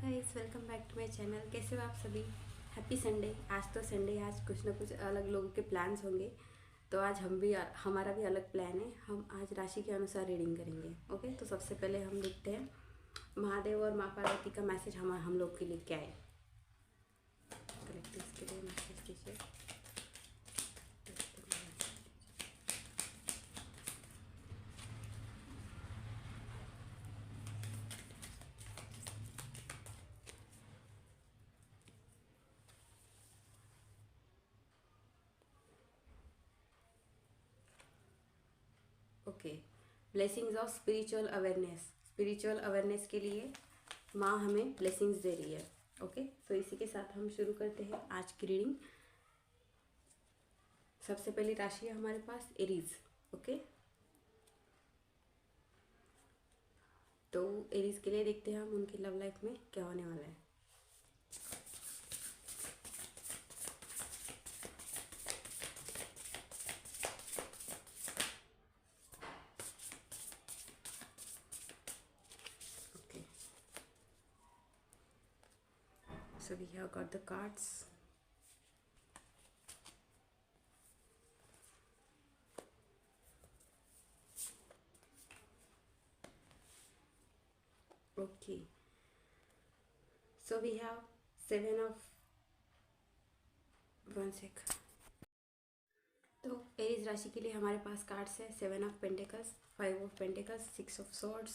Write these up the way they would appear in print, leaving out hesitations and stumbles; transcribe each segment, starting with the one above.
Guys, welcome back to my channel. कैसे हो आप सभी? Happy Sunday. आज तो संडे, आज कुछ ना कुछ अलग लोगों के प्लान्स होंगे। तो आज हमारा भी अलग प्लान है। हम आज राशि के अनुसार रीडिंग करेंगे। ओके, तो सबसे पहले हम देखते हैं महादेव और माँ पार्वती का मैसेज हम लोग के लिए क्या है। कलेक्टिव्स के लिए मैसेज दीजिए। Okay, blessings of spiritual awareness. Spiritual awareness के लिए माँ हमें ब्लेसिंग्स दे रही है। ओके, तो इसी के साथ हम शुरू करते हैं आज की रीडिंग। सबसे पहली राशि है हमारे पास एरीज। ओके, तो एरीज के लिए देखते हैं हम उनकी लव लाइफ में क्या होने वाला है। Okay, so we have got the cards. Okay, so we have seven of one sec. तो एरीज राशि के लिए हमारे पास कार्ड्स है 7 of pentacles, 5 of pentacles, 6 of swords,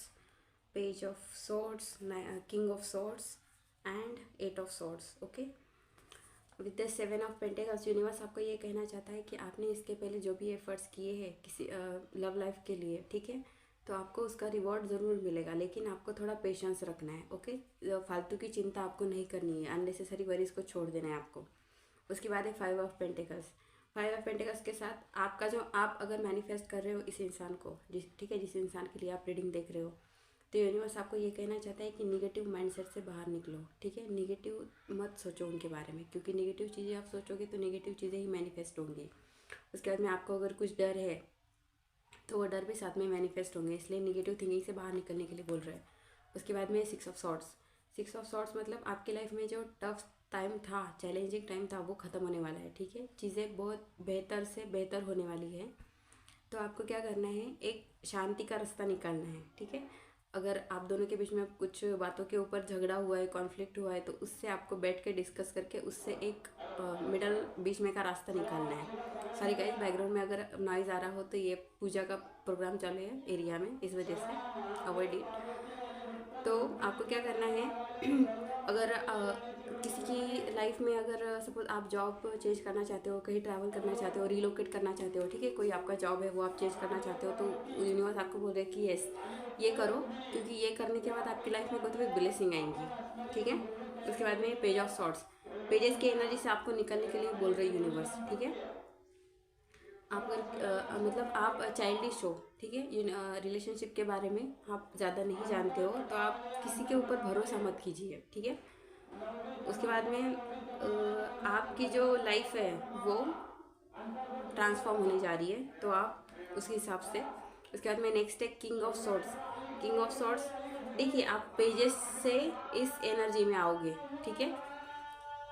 page of swords, king of swords and 8 of swords. Okay, with the 7 of pentacles universe आपको ये कहना चाहता है कि आपने इसके पहले जो भी एफर्ट्स किए हैं किसी लव लाइफ के लिए, ठीक है, तो आपको उसका रिवॉर्ड ज़रूर मिलेगा, लेकिन आपको थोड़ा पेशेंस रखना है। ओके, फालतू की चिंता आपको नहीं करनी है, अननेसेसरी वरीज को छोड़ देना है आपको। उसके बाद है 5 ऑफ पेंटिकल्स। 5 ऑफ पेंटिकल्स के साथ आपका जो आप अगर मैनिफेस्ट कर रहे हो इस इंसान को, ठीक है, जिस इंसान के लिए आप रीडिंग देख रहे हो, तो यूनिवर्स आपको ये कहना चाहता है कि निगेटिव माइंडसेट से बाहर निकलो। ठीक है, निगेटिव मत सोचो उनके बारे में, क्योंकि निगेटिव चीज़ें आप सोचोगे तो निगेटिव चीज़ें ही मैनिफेस्ट होंगी। उसके बाद में आपको अगर कुछ डर है तो वो डर भी साथ में मैनिफेस्ट होंगे, इसलिए निगेटिव थिंकिंग से बाहर निकलने के लिए बोल रहे हैं। उसके बाद में 6 ऑफ सॉर्ड्स। 6 ऑफ सॉर्ड्स मतलब आपकी लाइफ में जो टफ टाइम था, चैलेंजिंग टाइम था, वो ख़त्म होने वाला है। ठीक है, चीज़ें बहुत बेहतर से बेहतर होने वाली है। तो आपको क्या करना है, एक शांति का रास्ता निकालना है। ठीक है, अगर आप दोनों के बीच में कुछ बातों के ऊपर झगड़ा हुआ है, कॉन्फ्लिक्ट हुआ है, तो उससे आपको बैठ के डिस्कस करके उससे एक मिडल बीच में का रास्ता निकालना है। सॉरी गाइस, बैकग्राउंड में अगर नॉइज़ आ रहा हो तो ये पूजा का प्रोग्राम चालू है एरिया में, इस वजह से अवॉइड इट। तो आपको क्या करना है अगर किसी की लाइफ में अगर सपोज आप जॉब चेंज करना चाहते हो, कहीं ट्रैवल करना चाहते हो, रिलोकेट करना चाहते हो, ठीक है, कोई आपका जॉब है वो आप चेंज करना चाहते हो, तो यूनिवर्स आपको बोल रहे हैं कि यस ये करो, क्योंकि ये करने के बाद आपकी लाइफ में कोई तो ब्लेसिंग आएंगी। ठीक है, उसके बाद में पेज ऑफ सॉर्ड्स। पेजेस की एनर्जी से आपको निकलने के लिए बोल रहे यूनिवर्स। ठीक है, आप अगर मतलब आप चाइल्डिश हो, ठीक है, रिलेशनशिप के बारे में आप ज़्यादा नहीं जानते हो, तो आप किसी के ऊपर भरोसा मत कीजिए। ठीक है, उसके बाद में आपकी जो लाइफ है वो ट्रांसफॉर्म होने जा रही है, तो आप उसके हिसाब से। उसके बाद में नेक्स्ट है king of swords. King of swords, देखिए आप पेजेस से इस एनर्जी में आओगे। ठीक है,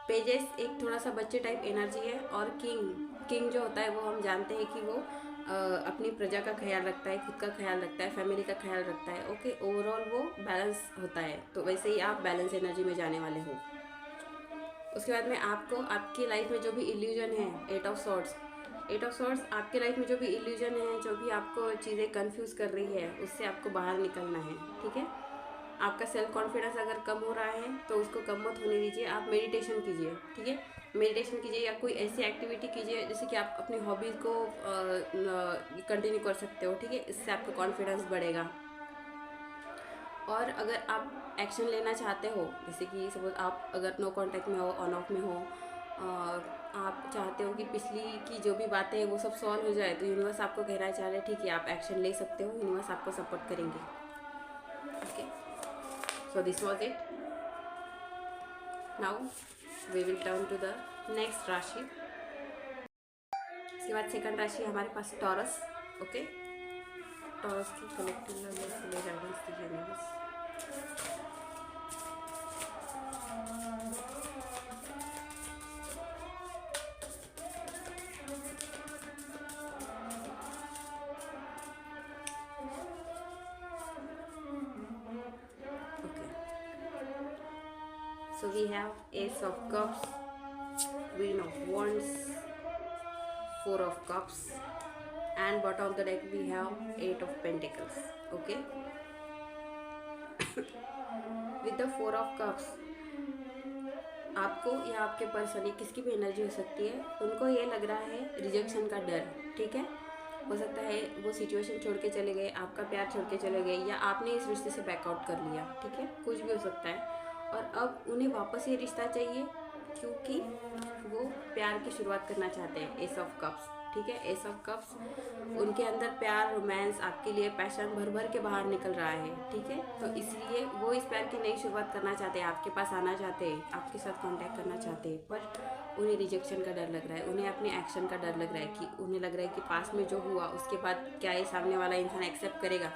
पेजेस एक थोड़ा सा बच्चे टाइप एनर्जी है, और किंग जो होता है वो हम जानते हैं कि वो अपनी प्रजा का ख्याल रखता है, खुद का ख्याल रखता है, फैमिली का ख्याल रखता है। ओके, ओवरऑल वो बैलेंस होता है, तो वैसे ही आप बैलेंस एनर्जी में जाने वाले हो। उसके बाद में आपको आपकी लाइफ में जो भी इल्यूजन है, 8 ऑफ सॉर्ड्स। 8 ऑफ सॉर्ड्स, आपके लाइफ में जो भी इल्यूजन है, जो भी आपको चीज़ें कंफ्यूज कर रही है, उससे आपको बाहर निकलना है। ठीक है, आपका सेल्फ कॉन्फिडेंस अगर कम हो रहा है तो उसको कम मत होने दीजिए, आप मेडिटेशन कीजिए। ठीक है, मेडिटेशन कीजिए या कोई ऐसी एक्टिविटी कीजिए जैसे कि आप अपनी हॉबीज़ को कंटिन्यू कर सकते हो। ठीक है, इससे आपका कॉन्फिडेंस बढ़ेगा। और अगर आप एक्शन लेना चाहते हो, जैसे कि सपोज आप अगर नो कांटेक्ट में हो, ऑन ऑफ में हो, आप चाहते हो कि पिछली की जो भी बातें हैं वो सब सॉल्व हो जाए, तो यूनिवर्स आपको कहना चाह रहे हैं ठीक है आप एक्शन ले सकते हो, यूनिवर्स आपको सपोर्ट करेंगे। Okay, so this was it. Now we will turn to the next राशि। इसके बाद सेकंड राशि हमारे पास टॉरस। ओके, टॉरस की कलेक्टिव गाइडेंस दीजिए universe. So we have Ace of Cups, Queen of Wands, Four of Cups, and bottom of the deck we have Eight of Pentacles. Okay. With the Four of Cups, आपको या आपके person ये किसकी भी energy हो सकती है, उनको ये लग रहा है रिजेक्शन का डर। ठीक है, हो सकता है वो सिचुएशन छोड़ के चले गए, आपका प्यार छोड़ के चले गए, या आपने इस रिश्ते से बैकआउट कर लिया। ठीक है, कुछ भी हो सकता है। और अब उन्हें वापस ये रिश्ता चाहिए, क्योंकि वो प्यार की शुरुआत करना चाहते हैं। S of cups. ठीक है, एस ऑफ कप्स, उनके अंदर प्यार, रोमांस, आपके लिए पैशन भर भर के बाहर निकल रहा है। ठीक है, तो इसलिए वो इस प्यार की नई शुरुआत करना चाहते हैं, आपके पास आना चाहते हैं, आपके साथ कांटेक्ट करना चाहते हैं, पर उन्हें रिजेक्शन का डर लग रहा है, उन्हें अपने एक्शन का डर लग रहा है, कि उन्हें लग रहा है कि पास में जो हुआ उसके बाद क्या ये सामने वाला इंसान एक्सेप्ट करेगा,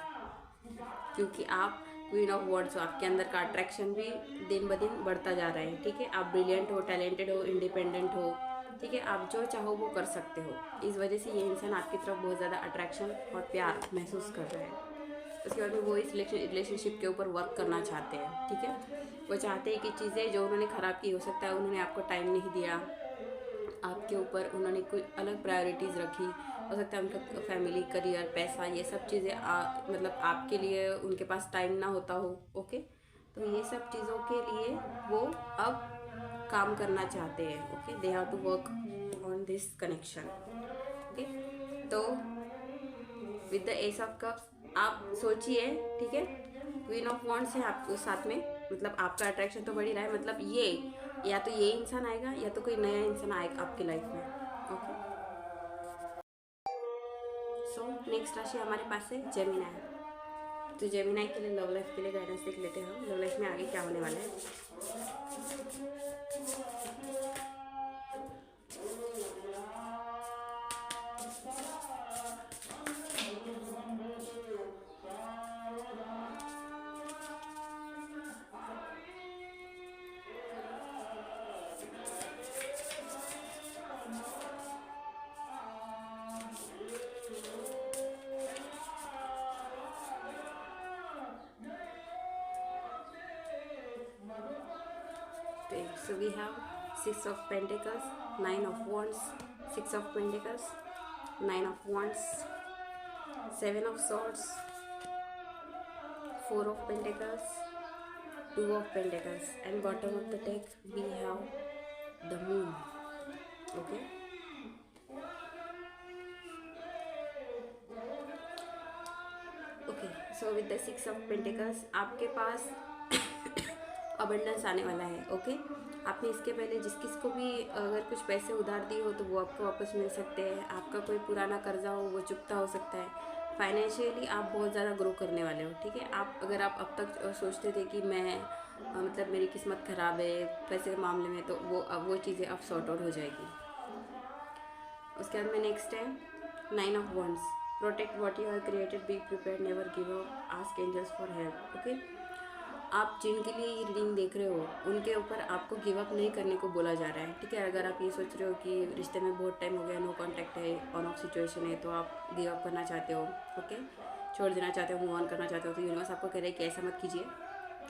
क्योंकि आप क्वीन ऑफ वर्ड्स हो, आपके अंदर का अट्रैक्शन भी दिन ब दिन बढ़ता जा रहा है। ठीक है, आप ब्रिलियंट हो, टैलेंटेड हो, इंडिपेंडेंट हो। ठीक है, आप जो चाहो वो कर सकते हो। इस वजह से ये इंसान आपकी तरफ बहुत ज़्यादा अट्रैक्शन और प्यार महसूस कर रहे हैं। उसके बाद में वो इस रिलेशनशिप के ऊपर वर्क करना चाहते हैं। ठीक है, वो चाहते हैं कि चीज़ें जो उन्होंने ख़राब की, हो सकता है उन्होंने आपको टाइम नहीं दिया, आपके ऊपर उन्होंने कोई अलग प्रायोरिटीज़ रखी, हो सकता है उनका फैमिली, करियर, पैसा, ये सब चीज़ें मतलब आपके लिए उनके पास टाइम ना होता हो। ओके, तो ये सब चीज़ों के लिए वो अब काम करना चाहते हैं। Okay, they have to work on this connection. Okay, तो with the ace of cups आप सोचिए। ठीक है, क्वीन ऑफ वॉन्ड्स है आपके साथ में, मतलब आपका अट्रैक्शन तो बढ़ ही रहा है, मतलब ये या तो ये इंसान आएगा या तो कोई नया इंसान आएगा आपकी लाइफ में। ओके, सो नेक्स्ट राशि हमारे पास है जेमिनाई। तो जेमिनाई के लिए, लव लाइफ के लिए गाइडेंस देख लेते हैं हम, लव लाइफ में आगे क्या होने वाला है। So we have Six of Pentacles, Nine of Wands, Six of Pentacles, Nine of Wands, Seven of Swords, Four of Pentacles, Two of Pentacles, and bottom of the deck we have the Moon. Okay, okay, so with the Six of Pentacles आपके पास abundance आने वाला है। Okay, आपने इसके पहले जिस किस को भी अगर कुछ पैसे उधार दिए हो तो वो आपको वापस मिल सकते हैं। आपका कोई पुराना कर्जा हो वो चुकता हो सकता है। फाइनेंशियली आप बहुत ज़्यादा ग्रो करने वाले हो। ठीक है, अगर आप अब तक सोचते थे कि मैं मतलब मेरी किस्मत ख़राब है पैसे के मामले में, तो वो चीज़ें अब सॉर्ट आउट हो जाएगी। उसके बाद में नेक्स्ट है nine of wands. Protect what you have created, be prepared, never give up, ask angels for help. Okay, आप जिनके लिए ये रीडिंग देख रहे हो उनके ऊपर आपको गिव अप नहीं करने को बोला जा रहा है। ठीक है, अगर आप ये सोच रहे हो कि रिश्ते में बहुत टाइम हो गया, नो कांटेक्ट है, ऑन ऑफ सिचुएशन है, तो आप गिव अप करना चाहते हो, ओके, छोड़ देना चाहते हो, मूव ऑन करना चाहते हो, तो यूनिवर्स आपको कह रहा है कि ऐसा मत कीजिए।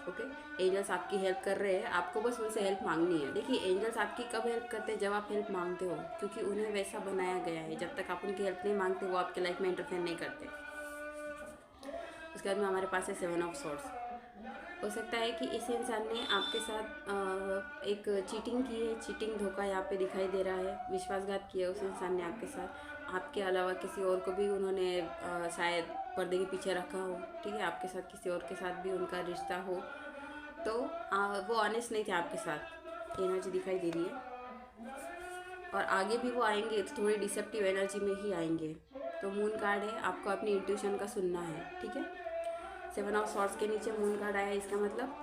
ओके, एंजल्स आपकी हेल्प कर रहे हैं, आपको बस उनसे हेल्प मांगनी है। देखिए, एंजल्स आपकी कब हेल्प करते हैं, जब आप हेल्प मांगते हो, क्योंकि उन्हें वैसा बनाया गया है। जब तक आप उनकी हेल्प नहीं मांगते वो आपकी लाइफ में इंटरफेयर नहीं करते। उसके बाद में हमारे पास है सेवन ऑफ सॉर्ड्स। हो सकता है कि इस इंसान ने आपके साथ एक चीटिंग की है, चीटिंग, धोखा यहाँ पे दिखाई दे रहा है, विश्वासघात किया उस इंसान ने आपके साथ। आपके अलावा किसी और को भी उन्होंने शायद पर्दे के पीछे रखा हो। ठीक है, आपके साथ किसी और के साथ भी उनका रिश्ता हो, तो वो ऑनेस्ट नहीं थे आपके साथ, एनर्जी दिखाई दे रही है। और आगे भी वो आएंगे तो थोड़ी डिसेप्टिव एनर्जी में ही आएंगे। तो मून कार्ड है, आपको अपनी इंट्यूशन का सुनना है। ठीक है, सेवन ऑफ सॉर्ड्स के नीचे मून कार्ड आया, इसका मतलब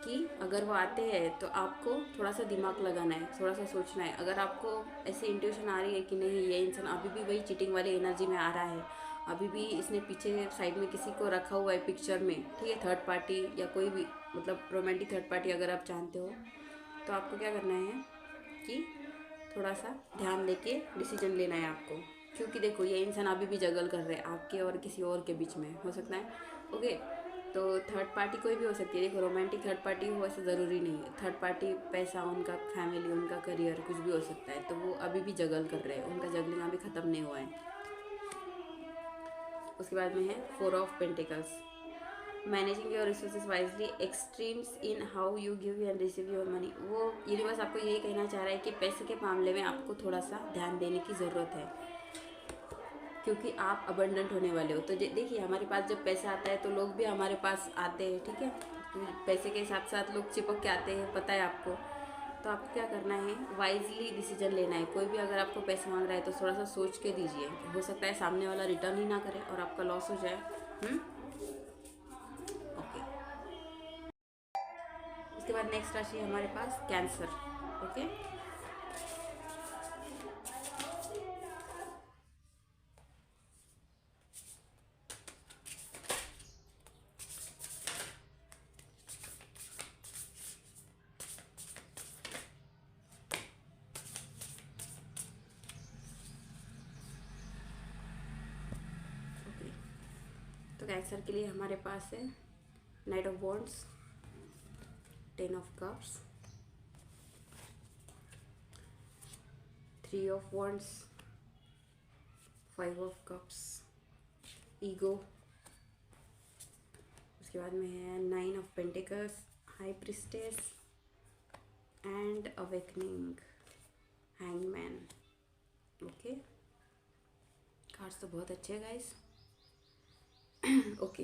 कि अगर वो आते हैं तो आपको थोड़ा सा दिमाग लगाना है, थोड़ा सा सोचना है। अगर आपको ऐसी इंट्यूशन आ रही है कि नहीं, ये इंसान अभी भी वही चीटिंग वाली एनर्जी में आ रहा है, अभी भी इसने पीछे साइड में किसी को रखा हुआ है पिक्चर में, ठीक है, थर्ड पार्टी या कोई भी मतलब रोमांटिक थर्ड पार्टी अगर आप जानते हो, तो आपको क्या करना है कि थोड़ा सा ध्यान देके डिसीजन लेना है आपको। क्योंकि देखो, ये इंसान अभी भी जगल कर रहे हैं आपके और किसी और के बीच में, हो सकता है। ओके, तो थर्ड पार्टी कोई भी हो सकती है, देखो रोमांटिक थर्ड पार्टी हो ऐसा ज़रूरी नहीं है। थर्ड पार्टी पैसा, उनका फैमिली, उनका करियर, कुछ भी हो सकता है। तो वो अभी भी जगल कर रहे हैं, उनका जगलिंग अभी ख़त्म नहीं हुआ है। उसके बाद में है 4 of pentacles, managing your resources wisely, extremes in how you give and receive your money. वो यूनिवर्स आपको यही कहना चाह रहा है कि पैसे के मामले में आपको थोड़ा सा ध्यान देने की ज़रूरत है, क्योंकि आप अबंडेंट होने वाले हो। तो देखिए, हमारे पास जब पैसा आता है तो लोग भी हमारे पास आते हैं, ठीक है। तो पैसे के साथ साथ लोग चिपक के आते हैं, पता है आपको। तो आपको क्या करना है, वाइजली डिसीजन लेना है। कोई भी अगर आपको पैसे मांग रहा है तो थोड़ा सा सोच के दीजिए, हो सकता है सामने वाला रिटर्न ही ना करे और आपका लॉस हो जाए। ओके। उसके बाद नेक्स्ट राशि है हमारे पास कैंसर। ओके। ओके, तो कैंसर के लिए हमारे पास है night of wands, 10 of cups, 3 of wands, 5 of cups, ego. उसके बाद में है 9 of pentacles, high priestess and awakening, hangman. Okay, cards तो बहुत अच्छे हैं गाइस। ओके,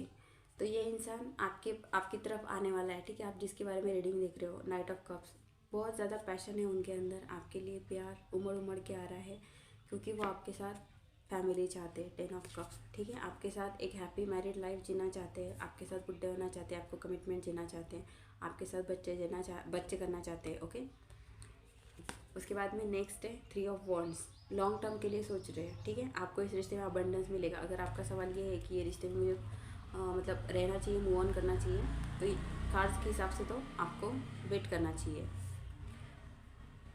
तो ये इंसान आपकी तरफ आने वाला है, ठीक है। आप जिसके बारे में रीडिंग देख रहे हो, नाइट ऑफ कप्स, बहुत ज़्यादा पैशन है उनके अंदर, आपके लिए प्यार उमड़ उमड़ के आ रहा है, क्योंकि वो आपके साथ फैमिली चाहते हैं। 10 ऑफ कप्स, ठीक है। आपके साथ एक हैप्पी मैरिड लाइफ जीना चाहते हैं, आपके साथ बुढ़े होना चाहते हैं, आपको कमिटमेंट जीना चाहते हैं, आपके साथ बच्चे करना चाहते हैं। ओके। उसके बाद में नेक्स्ट है 3 ऑफ वॉन्ड्स, लॉन्ग टर्म के लिए सोच रहे हैं, ठीक है। आपको इस रिश्ते में अबंडेंस मिलेगा। अगर आपका सवाल ये है कि ये रिश्ते में मुझे मतलब रहना चाहिए, मूव ऑन करना चाहिए, तो कार्ड्स के हिसाब से तो आपको वेट करना चाहिए।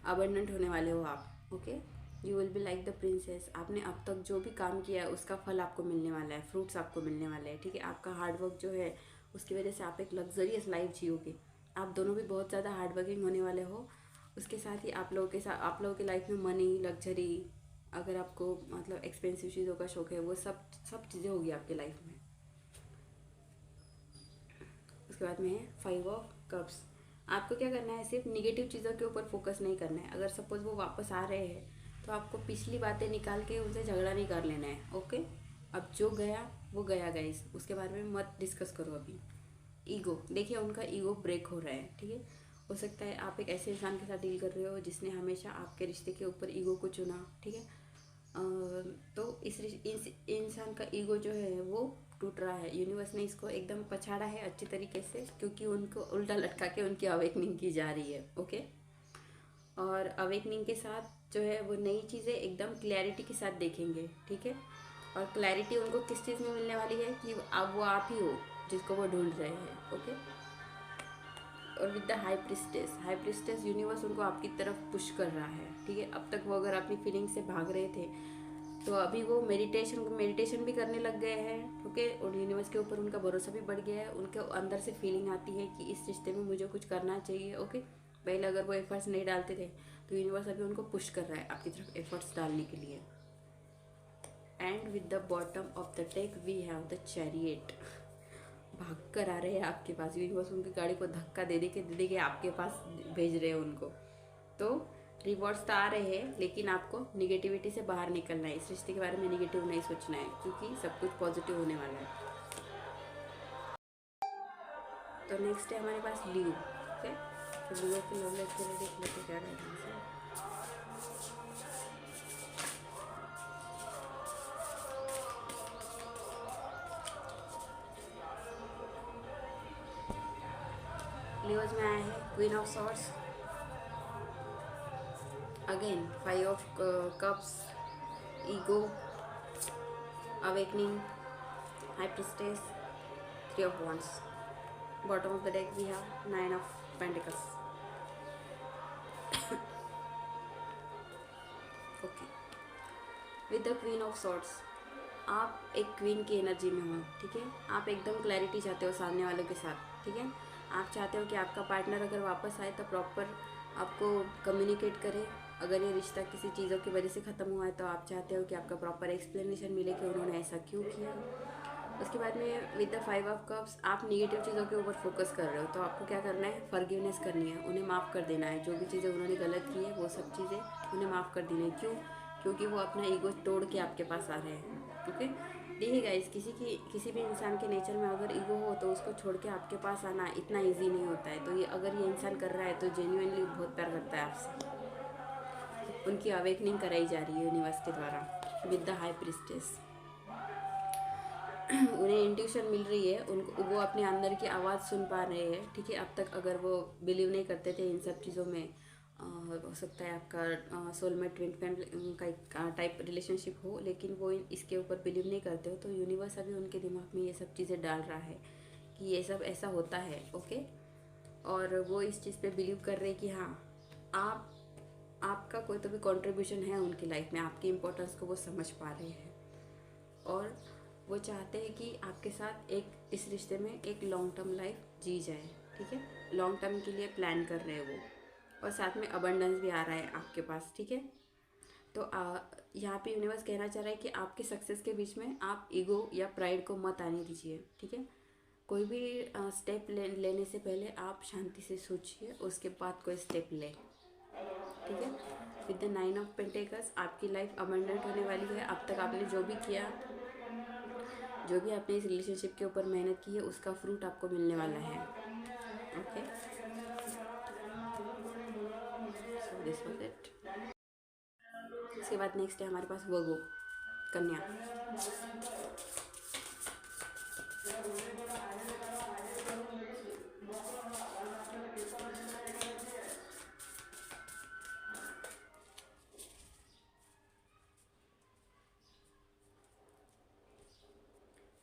अबंडेंट होने वाले हो आप। Okay, you will be like the princess. आपने अब तक जो भी काम किया है उसका फल आपको मिलने वाला है, फ्रूट्स आपको मिलने वाले हैं, ठीक है। आपका हार्डवर्क जो है उसकी वजह से आप एक लग्जरियस लाइफ जियोगे। आप दोनों भी बहुत ज़्यादा हार्डवर्किंग होने वाले हो। उसके साथ ही आप लोगों की लाइफ में मनी, लग्जरी, अगर आपको मतलब एक्सपेंसिव चीज़ों का शौक है, वो सब चीज़ें होगी आपकी लाइफ में। उसके बाद में है 5 ऑफ कप्स। आपको क्या करना है, सिर्फ निगेटिव चीज़ों के ऊपर फोकस नहीं करना है। अगर सपोज वो वापस आ रहे हैं तो आपको पिछली बातें निकाल के उनसे झगड़ा नहीं कर लेना है। ओके, अब जो गया वो गया गाइस, उसके बारे में मत डिस्कस करो अभी। ईगो, देखिए उनका ईगो ब्रेक हो रहा है, ठीक है। हो सकता है आप एक ऐसे इंसान के साथ डील कर रहे हो जिसने हमेशा आपके रिश्ते के ऊपर ईगो को चुना, ठीक है। तो इस इंसान का ईगो जो है वो टूट रहा है। यूनिवर्स ने इसको एकदम पछाड़ा है अच्छी तरीके से, क्योंकि उनको उल्टा लटका के उनकी अवेकनिंग की जा रही है। ओके, और अवेकनिंग के साथ जो है वो नई चीज़ें एकदम क्लैरिटी के साथ देखेंगे, ठीक है। और क्लैरिटी उनको किस चीज़ में मिलने वाली है कि अब वो आप ही हो जिसको वो ढूंढ रहे हैं। ओके, और with the high priestess universe उनको आपकी तरफ पुश कर रहा है, ठीक है। अब तक वो अगर अपनी फीलिंग से भाग रहे थे तो अभी वो मेडिटेशन भी करने लग गए हैं, ओके। और यूनिवर्स के ऊपर उनका भरोसा भी बढ़ गया है। उनके अंदर से फीलिंग आती है कि इस रिश्ते में मुझे कुछ करना चाहिए। ओके, पहले अगर वो एफर्ट्स नहीं डालते थे तो यूनिवर्स अभी उनको पुश कर रहा है आपकी तरफ एफर्ट्स डालने के लिए। And with the bottom of the deck we have the chariot. भाग कर आ रहे हैं आपके पास, यूनिवर्स उनकी गाड़ी को धक्का दे के आपके पास भेज रहे हैं उनको। तो रिवॉर्ड्स तो आ रहे हैं, लेकिन आपको निगेटिविटी से बाहर निकलना है। इस रिश्ते के बारे में निगेटिव नहीं सोचना है, क्योंकि सब कुछ पॉजिटिव होने वाला है। तो नेक्स्ट है हमारे पास लीव। ओके, तो लीव की लव लाइफ के लिए देख लेते क्या रहना है। लीवर्स में आया है queen of swords, again 5 of cups, ego, awakening, high priestess, 3 of wands. Bottom of the deck we have 9 of pentacles. Okay, with the queen of swords, आप एक क्वीन की एनर्जी में हो, ठीक है। आप एकदम क्लैरिटी चाहते हो सामने वालों के साथ, ठीक है। आप चाहते हो कि आपका पार्टनर अगर वापस आए तो प्रॉपर आपको कम्युनिकेट करे। अगर ये रिश्ता किसी चीज़ों की वजह से ख़त्म हुआ है तो आप चाहते हो कि आपका प्रॉपर एक्सप्लेनेशन मिले कि उन्होंने ऐसा क्यों किया। उसके बाद में विद द 5 ऑफ कप्स आप निगेटिव चीज़ों के ऊपर फोकस कर रहे हो, तो आपको क्या करना है, फॉरगिवनेस करनी है, उन्हें माफ़ कर देना है। जो भी चीज़ें उन्होंने गलत की है वो सब चीज़ें उन्हें माफ़ कर देनी है। क्यों? क्योंकि वो अपना ईगो तोड़ के आपके पास आ रहे हैं। ओके, देखिए गाइस, किसी भी इंसान के नेचर में अगर ईगो हो तो उसको छोड़ के आपके पास आना इतना ईजी नहीं होता है। तो ये अगर ये इंसान कर रहा है तो जेन्युइनली बहुत प्यार करता है आपसे। उनकी अवेकनिंग कराई जा रही है यूनिवर्स के द्वारा विद द हाई प्रिस्टेस। उन्हें इंट्यूशन मिल रही है, उनको वो अपने अंदर की आवाज़ सुन पा रहे हैं, ठीक है। अब तक अगर वो बिलीव नहीं करते थे इन सब चीज़ों में, हो सकता है आपका सोलमेट ट्विन फ्लेम का एक टाइप रिलेशनशिप हो, लेकिन वो इसके ऊपर बिलीव नहीं करते हो, तो यूनिवर्स अभी उनके दिमाग में ये सब चीज़ें डाल रहा है कि ये सब ऐसा होता है। ओके, और वो इस चीज़ पे बिलीव कर रहे हैं कि हाँ, आपका कोई तो भी कंट्रीब्यूशन है उनकी लाइफ में, आपकी इम्पोर्टेंस को वो समझ पा रहे हैं। और वो चाहते हैं कि आपके साथ इस रिश्ते में एक लॉन्ग टर्म लाइफ जी जाए, ठीक है। लॉन्ग टर्म के लिए प्लान कर रहे हैं वो, और साथ में अबंडेंस भी आ रहा है आपके पास, ठीक है। तो यहाँ पे यूनिवर्स कहना चाह रहा है कि आपके सक्सेस के बीच में आप ईगो या प्राइड को मत आने दीजिए, ठीक है। कोई भी स्टेप लेने से पहले आप शांति से सोचिए, उसके बाद कोई स्टेप ले, ठीक है। विद द 9 ऑफ पेंटिकल्स आपकी लाइफ अबंडेंट होने वाली है। अब तक आपने जो भी किया, जो भी आपने इस रिलेशनशिप के ऊपर मेहनत की है, उसका फ्रूट आपको मिलने वाला है। Okay, so this was it. इसके बाद नेक्स्ट है हमारे पास वर्गो, कन्या।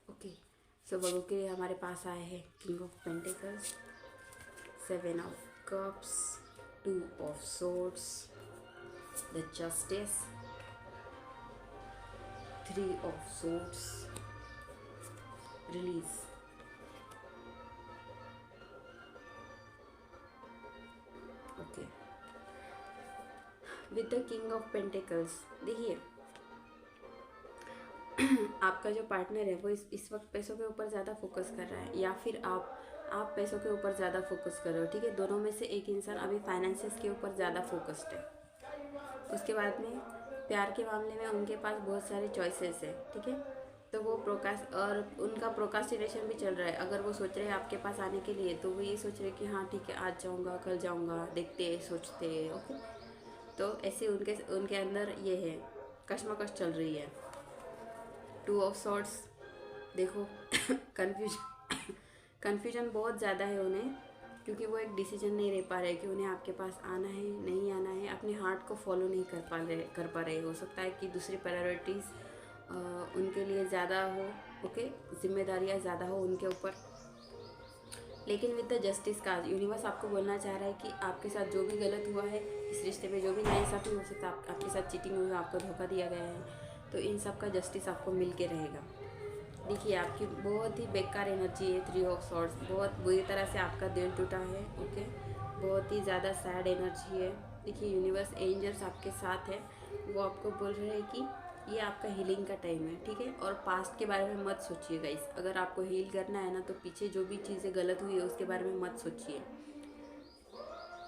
ओके, सो वर्गो के लिए हमारे पास आए हैं king of pentacles, 7 of cups, 2 of swords, the justice, 3 of swords, release. Okay, with the king of pentacles, देखिए आपका जो पार्टनर है वो इस वक्त पैसों के ऊपर ज़्यादा फोकस कर रहा है, या फिर आप पैसों के ऊपर ज़्यादा फोकस कर रहे हो, ठीक है। दोनों में से एक इंसान अभी फाइनेंसेस के ऊपर ज़्यादा फोकस्ड है। उसके बाद में प्यार के मामले में उनके पास बहुत सारे चॉइसेस है, ठीक है। तो वो उनका प्रोकास्टिनेशन भी चल रहा है। अगर वो सोच रहे हैं आपके पास आने के लिए, तो वो ये सोच रहे हैं कि हाँ ठीक है, आज जाऊँगा, कल जाऊँगा, देखते सोचते, ओके। तो ऐसे उनके अंदर ये है, कश्मकश चल रही है। 2 ऑफ सॉर्ड्स, देखो कन्फ्यूजन बहुत ज़्यादा है उन्हें, क्योंकि वो एक डिसीजन नहीं ले पा रहे कि उन्हें आपके पास आना है नहीं आना है। अपने हार्ट को फॉलो नहीं कर पा रहे। हो सकता है कि दूसरी प्रायोरिटीज़ उनके लिए ज़्यादा हो, ओके, जिम्मेदारियाँ ज़्यादा हो उनके ऊपर। लेकिन विद द जस्टिस का यूनिवर्स आपको बोलना चाह रहा है कि आपके साथ जो भी गलत हुआ है इस रिश्ते में, जो भी नाइंसाफ़ी हो सकता है, आपके साथ चीटिंग हुई, आपको धोखा दिया गया है, तो इन सब का जस्टिस आपको मिल के रहेगा। देखिए आपकी बहुत ही बेकार एनर्जी है, 3 ऑफ सॉर्ड्स, बहुत बुरी तरह से आपका दिल टूटा है, ओके। बहुत ही ज़्यादा सैड एनर्जी है। देखिए यूनिवर्स एंजल्स आपके साथ है, वो आपको बोल रहे हैं कि ये आपका हीलिंग का टाइम है, ठीक है। और पास्ट के बारे में मत सोचिए गाइस। अगर आपको हील करना है ना, तो पीछे जो भी चीज़ें गलत हुई है उसके बारे में मत सोचिए,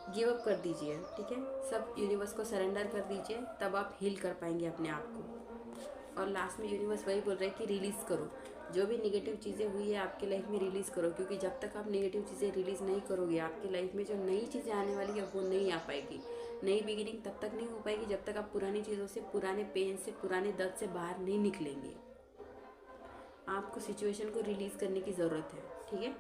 गिव अप कर दीजिए, ठीक है। सब यूनिवर्स को सरेंडर कर दीजिए, तब आप हील कर पाएंगे अपने आप को। और लास्ट में यूनिवर्स वही बोल रहे हैं कि रिलीज़ करो, जो भी नेगेटिव चीज़ें हुई है आपकी लाइफ में रिलीज़ करो, क्योंकि जब तक आप नेगेटिव चीज़ें रिलीज़ नहीं करोगे, आपकी लाइफ में जो नई चीज़ें आने वाली है वो नहीं आ पाएगी। नई बिगिनिंग तब तक नहीं हो पाएगी जब तक आप पुरानी चीज़ों से, पुराने पेन से, पुराने दर्द से बाहर नहीं निकलेंगे। आपको सिचुएशन को रिलीज़ करने की ज़रूरत है, ठीक है।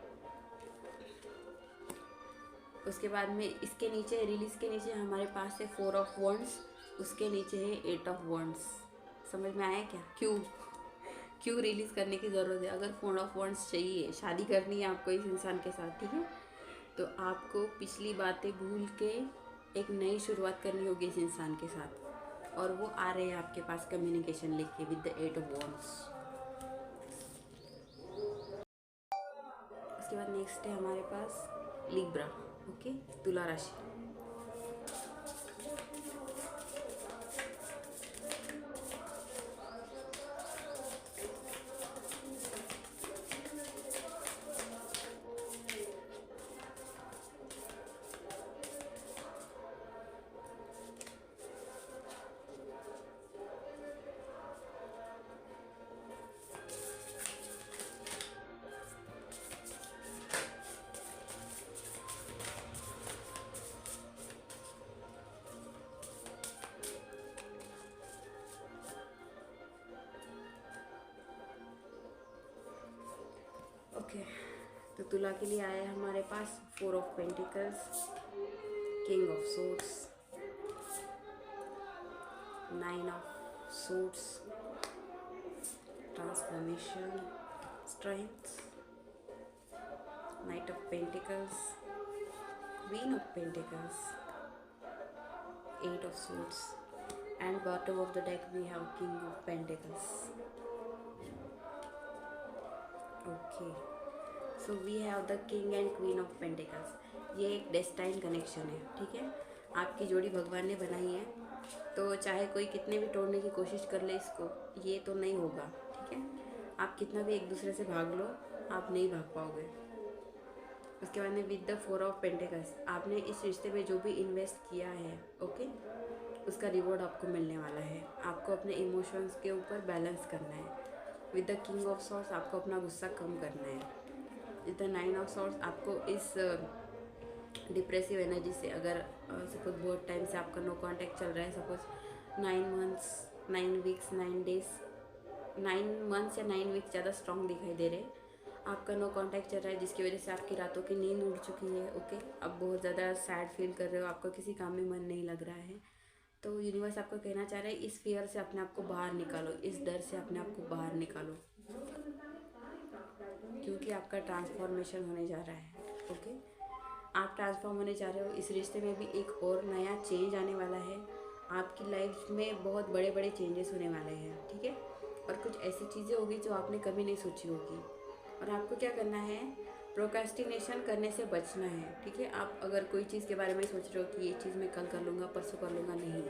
उसके बाद में इसके नीचे, रिलीज़ के नीचे हमारे पास है 4 ऑफ वंड्स, उसके नीचे है 8 ऑफ वंड्स। समझ में आया क्या, क्यों रिलीज़ करने की ज़रूरत है? अगर 4 ऑफ वंड्स चाहिए, शादी करनी है आपको इस इंसान के साथ, ठीक है, तो आपको पिछली बातें भूल के एक नई शुरुआत करनी होगी इस इंसान के साथ। और वो आ रहे हैं आपके पास कम्युनिकेशन लेके with the 8 of wands. Next है हमारे पास लिब्रा, ओके, तुला राशि। ओके, तो तुला के लिए आया है हमारे पास 4 of pentacles, king of swords, 9 of swords, transformation, strength, knight of pentacles, queen of pentacles, 8 of swords, and bottom of the deck we have king of pentacles. Okay, so we have the king and queen of pentacles. ये एक destined connection है, ठीक है। आपकी जोड़ी भगवान ने बनाई है, तो चाहे कोई कितने भी तोड़ने की कोशिश कर ले इसको, ये तो नहीं होगा, ठीक है। आप कितना भी एक दूसरे से भाग लो, आप नहीं भाग पाओगे। उसके बाद में विद द 4 ऑफ पेंटिकल्स, आपने इस रिश्ते में जो भी इन्वेस्ट किया है, ओके, उसका रिवॉर्ड आपको मिलने वाला है। आपको अपने इमोशंस के ऊपर बैलेंस करना है। With the king of swords, आपको अपना गुस्सा कम करना है। विद द 9 ऑफ सॉर्ड्स, आपको इस डिप्रेसिव एनर्जी से, अगर सपोज बहुत टाइम से आपका नो कांटेक्ट चल रहा है, suppose 9 months, 9 weeks, 9 days, 9 months या 9 वीक्स ज़्यादा स्ट्रॉन्ग दिखाई दे रहे, आपका नो कांटेक्ट चल रहा है, जिसकी वजह से आपकी रातों की नींद उड़ चुकी है, ओके, अब बहुत ज़्यादा सैड फील कर रहे हो, आपका किसी काम में मन नहीं लग रहा है, तो यूनिवर्स आपको कहना चाह रहा है इस फियर से अपने आप को बाहर निकालो, इस डर से अपने आप को बाहर निकालो, क्योंकि आपका ट्रांसफॉर्मेशन होने जा रहा है, ओके। आप ट्रांसफॉर्म होने जा रहे हो, इस रिश्ते में भी एक और नया चेंज आने वाला है। आपकी लाइफ में बहुत बड़े बड़े चेंजेस होने वाले हैं, ठीक है। और कुछ ऐसी चीज़ें होगी जो आपने कभी नहीं सोची होगी, और आपको क्या करना है, प्रोक्रेस्टिनेशन करने से बचना है, ठीक है। आप अगर कोई चीज़ के बारे में सोच रहे हो कि ये चीज़ मैं कल कर लूँगा, परसों कर लूँगा, नहीं,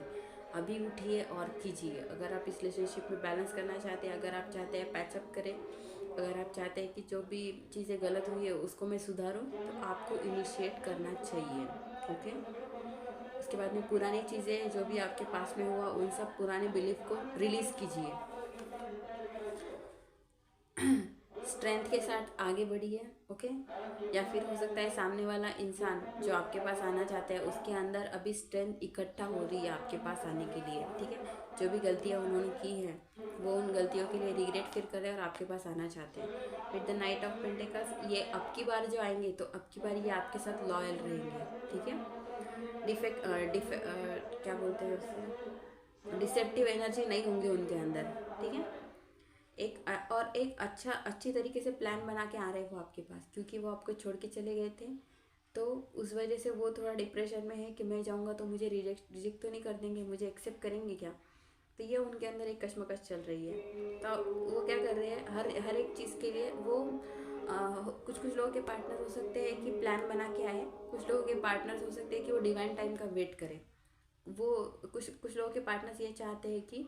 अभी उठिए और कीजिए। अगर आप इस रिलेशनशिप में बैलेंस करना चाहते हैं, अगर आप चाहते हैं पैचअप करें, अगर आप चाहते हैं कि जो भी चीज़ें गलत हुई है उसको मैं सुधारूं, तो आपको इनिशिएट करना चाहिए, ओके। उसके बाद में पुरानी चीज़ें जो भी आपके पास में हुआ, उन सब पुराने बिलीफ को रिलीज़ कीजिए। स्ट्रेंथ के साथ आगे बढ़िए, ओके। या फिर हो सकता है सामने वाला इंसान जो आपके पास आना चाहता है, उसके अंदर अभी स्ट्रेंथ इकट्ठा हो रही है आपके पास आने के लिए, ठीक है। जो भी गलतियाँ उन्होंने की हैं, वो उन गलतियों के लिए रिग्रेट फील कर रहे हैं और आपके पास आना चाहते हैं। With the night of pentacles, ये अब की बार जो आएंगे, तो अब की बार ये आपके साथ लॉयल रहेंगे, ठीक है। क्या बोलते हैं उससे, डिसेप्टिव एनर्जी नहीं होंगी उनके अंदर, ठीक है। एक अच्छी तरीके से प्लान बना के आ रहे हैं वो आपके पास, क्योंकि वो आपको छोड़ के चले गए थे, तो उस वजह से वो थोड़ा डिप्रेशन में है कि मैं जाऊँगा तो मुझे रिजेक्ट तो नहीं कर देंगे, मुझे एक्सेप्ट करेंगे क्या, तो ये उनके अंदर एक कश्मकश चल रही है। तो वो क्या कर रहे हैं, हर एक चीज़ के लिए वो कुछ लोगों के पार्टनर हो सकते हैं कि प्लान बना के आए, कुछ लोगों के पार्टनर्स हो सकते हैं कि वो डिवाइन टाइम का वेट करें। वो कुछ लोगों के पार्टनर्स ये चाहते हैं कि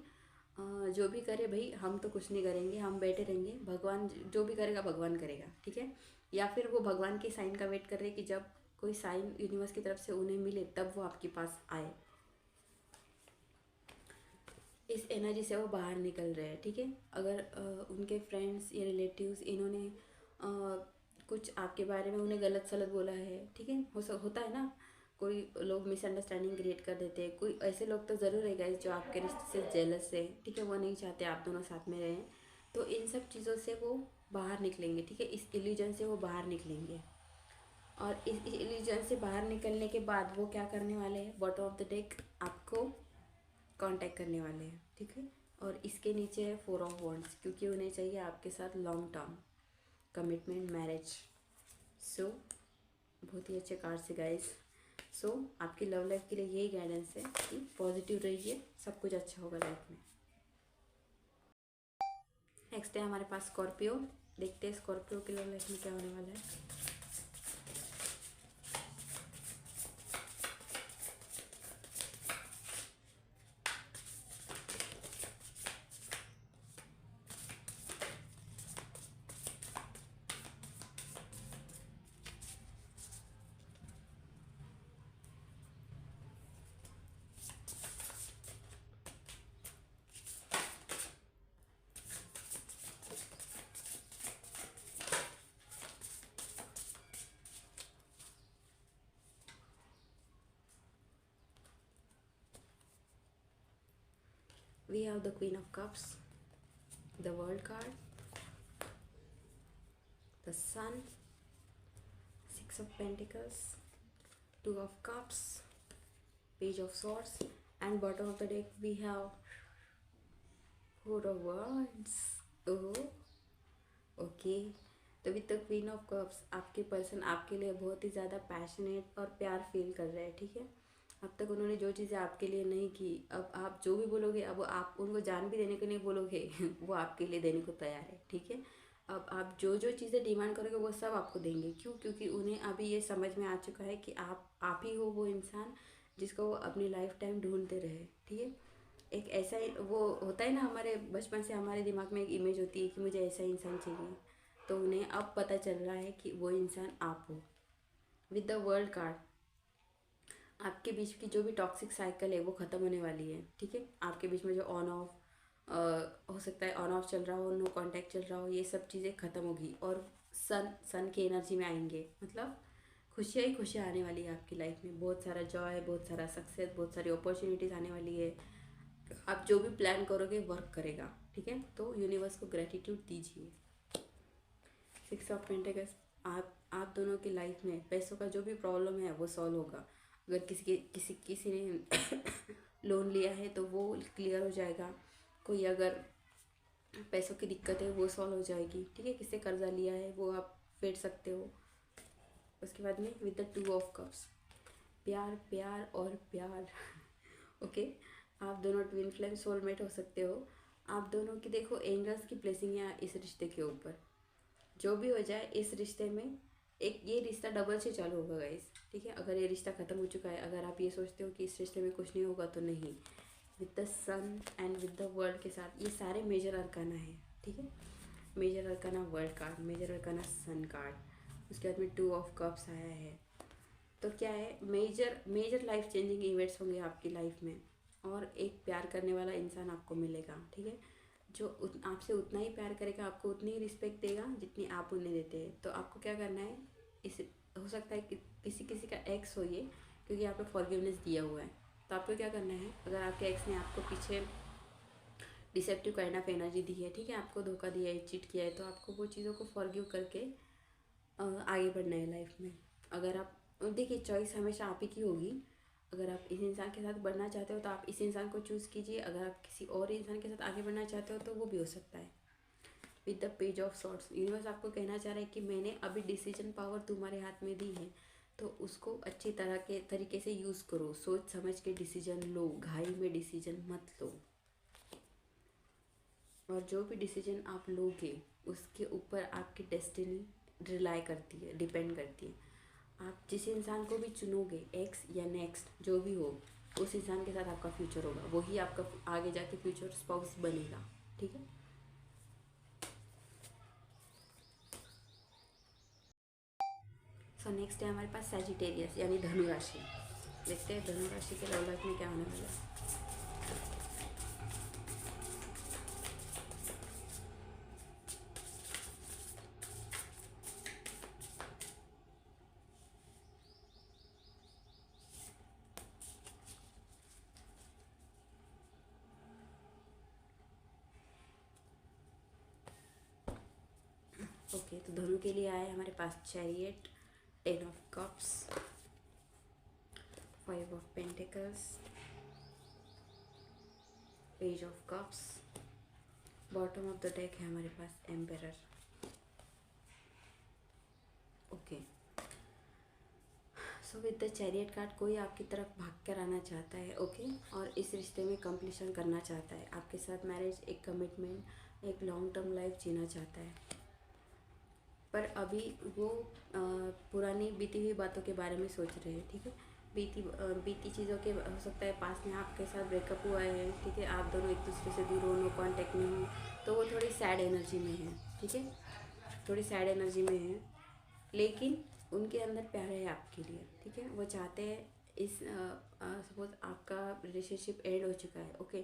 जो भी करे भाई, हम तो कुछ नहीं करेंगे, हम बैठे रहेंगे, भगवान जो भी करेगा भगवान करेगा, ठीक है। या फिर वो भगवान के साइन का वेट कर रहे हैं कि जब कोई साइन यूनिवर्स की तरफ से उन्हें मिले तब वो आपके पास आए। इस एनर्जी से वो बाहर निकल रहे हैं, ठीक है। अगर उनके फ्रेंड्स या रिलेटिव्स इन्होंने कुछ आपके बारे में उन्हें गलत सलत बोला है, ठीक है, होता है ना, कोई लोग मिसअंडरस्टैंडिंग क्रिएट कर देते हैं। कोई ऐसे लोग तो ज़रूर है गाइस जो आपके रिश्ते से जेलस है, ठीक है, वो नहीं चाहते आप दोनों साथ में रहें, तो इन सब चीज़ों से वो बाहर निकलेंगे, ठीक है। इस इल्यूजन से वो बाहर निकलेंगे, और इस इल्यूजन से बाहर निकलने के बाद वो क्या करने वाले हैं, बॉटम ऑफ द डेक आपको कांटेक्ट करने वाले हैं, ठीक है। और इसके नीचे है 4 ऑफ वॉन्ड्स, क्योंकि उन्हें चाहिए आपके साथ लॉन्ग टर्म कमिटमेंट, मैरिज। सो बहुत ही अच्छे कार्ड से गाइस। सो आपकी लव लाइफ के लिए यही गाइडेंस है कि पॉजिटिव रहिए, सब कुछ अच्छा होगा लाइफ में। नेक्स्ट है हमारे पास स्कॉर्पियो। देखते हैं स्कॉर्पियो की लव लाइफ में क्या होने वाला है। we have the Queen of Cups, the World card, the Sun, Six of Pentacles, Two of Cups, Page of Swords, and bottom of the deck we have Four of Wands. Oh, okay. तो with the queen of cups आपके person आपके लिए बहुत ही ज़्यादा passionate और प्यार feel कर रहे हैं, ठीक है। अब तक उन्होंने जो चीज़ें आपके लिए नहीं की, अब आप जो भी बोलोगे, अब आप उनको जान भी देने को नहीं बोलोगे वो आपके लिए देने को तैयार है, ठीक है। अब आप जो जो चीज़ें डिमांड करोगे वो सब आपको देंगे। क्यों? क्योंकि उन्हें अभी ये समझ में आ चुका है कि आप ही हो वो इंसान जिसको वो अपनी लाइफ टाइम ढूंढते रहे, ठीक है। एक ऐसा वो होता है ना, हमारे बचपन से हमारे दिमाग में एक इमेज होती है कि मुझे ऐसा इंसान चाहिए, तो उन्हें अब पता चल रहा है कि वो इंसान आप हो। विद द वर्ल्ड कार्ड आपके बीच की जो भी टॉक्सिक साइकिल है वो ख़त्म होने वाली है, ठीक है। आपके बीच में जो ऑन ऑफ हो सकता है, ऑन ऑफ चल रहा हो, नो कांटेक्ट चल रहा हो, ये सब चीज़ें ख़त्म होगी और सन की एनर्जी में आएंगे। मतलब खुशियाँ ही खुशियाँ आने वाली है आपकी लाइफ में। बहुत सारा जॉय, बहुत सारा सक्सेस, बहुत सारी अपॉर्चुनिटीज़ आने वाली है। आप जो भी प्लान करोगे वर्क करेगा, ठीक है। तो यूनिवर्स को ग्रेटिट्यूड दीजिए। सिक्स ऑफ पेंटिकल्स आप दोनों की लाइफ में पैसों का जो भी प्रॉब्लम है वो सॉल्व होगा। अगर किसी ने लोन लिया है तो वो क्लियर हो जाएगा। कोई अगर पैसों की दिक्कत है वो सॉल्व हो जाएगी, ठीक है। किससे कर्जा लिया है वो आप फेड सकते हो। उसके बाद में with the two of cups प्यार प्यार और प्यार ओके। आप दोनों ट्विन फ्लेम सोलमेट हो सकते हो। आप दोनों की देखो एंजल्स की ब्लेसिंग है इस रिश्ते के ऊपर। जो भी हो जाए इस रिश्ते में एक ये रिश्ता डबल से चालू होगा गाइस, ठीक है। अगर ये रिश्ता ख़त्म हो चुका है, अगर आप ये सोचते हो कि इस रिश्ते में कुछ नहीं होगा, तो नहीं। With the sun and with the world के साथ ये सारे मेजर अरकाना है, ठीक है। Major arcana world card, major arcana sun card, उसके बाद में टू ऑफ कप्स आया है। तो क्या है, मेजर लाइफ चेंजिंग इवेंट्स होंगे आपकी लाइफ में और एक प्यार करने वाला इंसान आपको मिलेगा, ठीक है। जो आपसे उतना ही प्यार करेगा, आपको उतनी ही रिस्पेक्ट देगा जितनी आप उन्हें देते हैं। तो आपको क्या करना है, इस हो सकता है कि किसी का एक्स हो ये, क्योंकि आपको फॉरगिवनेस दिया हुआ है। तो आपको क्या करना है, अगर आपके एक्स ने आपको पीछे डिसेप्टिव काइंड ऑफ एनर्जी दी है, ठीक है, आपको धोखा दिया है, चीट किया है, तो आपको वो चीज़ों को फॉरगिव करके आगे बढ़ना है लाइफ में। अगर आप देखिए, चॉइस हमेशा आप ही की होगी। अगर आप इस इंसान के साथ बढ़ना चाहते हो तो आप इस इंसान को चूज़ कीजिए। अगर आप किसी और इंसान के साथ आगे बढ़ना चाहते हो तो वो भी हो सकता है। With the page of swords universe आपको कहना चाह रहा है कि मैंने अभी डिसीजन पावर तुम्हारे हाथ में दी है, तो उसको अच्छी तरह के तरीके से यूज़ करो। सोच समझ के डिसीजन लो, घाई में डिसीजन मत लो। और जो भी डिसीजन आप लोगे उसके ऊपर आपकी डेस्टिनी रिलाई करती है, डिपेंड करती है। आप जिस इंसान को भी चुनोगे, एक्स या नेक्स्ट जो भी हो, उस इंसान के साथ आपका फ्यूचर होगा, वही आपका आगे जाके फ्यूचर स्पाउस बनेगा, ठीक है। सो नेक्स्ट है हमारे पास सैजिटेरियस यानी धनु राशि। देखते हैं धनु राशि के लव लाइफ में क्या होने वाला है। ओके, तो धनु के लिए आया है हमारे पास chariot, 10 of cups, 5 of pentacles, page of cups, bottom of the deck है हमारे पास emperor. Okay, so with the chariot card कोई आपकी तरफ भाग कर आना चाहता है, ओके, और इस रिश्ते में कंप्लीशन करना चाहता है आपके साथ मैरिज, एक कमिटमेंट, एक लॉन्ग टर्म लाइफ जीना चाहता है। पर अभी वो पुरानी बीती हुई बातों के बारे में सोच रहे हैं, ठीक है। बीती चीज़ों के हो सकता है पास में आपके साथ ब्रेकअप हुआ है, ठीक है, आप दोनों एक दूसरे से दूर हो, नो कांटेक्ट में हो, तो वो थोड़ी सैड एनर्जी में है, ठीक है, थोड़ी सैड एनर्जी में है। लेकिन उनके अंदर प्यार है आपके लिए, ठीक है। वो चाहते हैं इस सपोज आपका रिलेशनशिप एंड हो चुका है, ओके,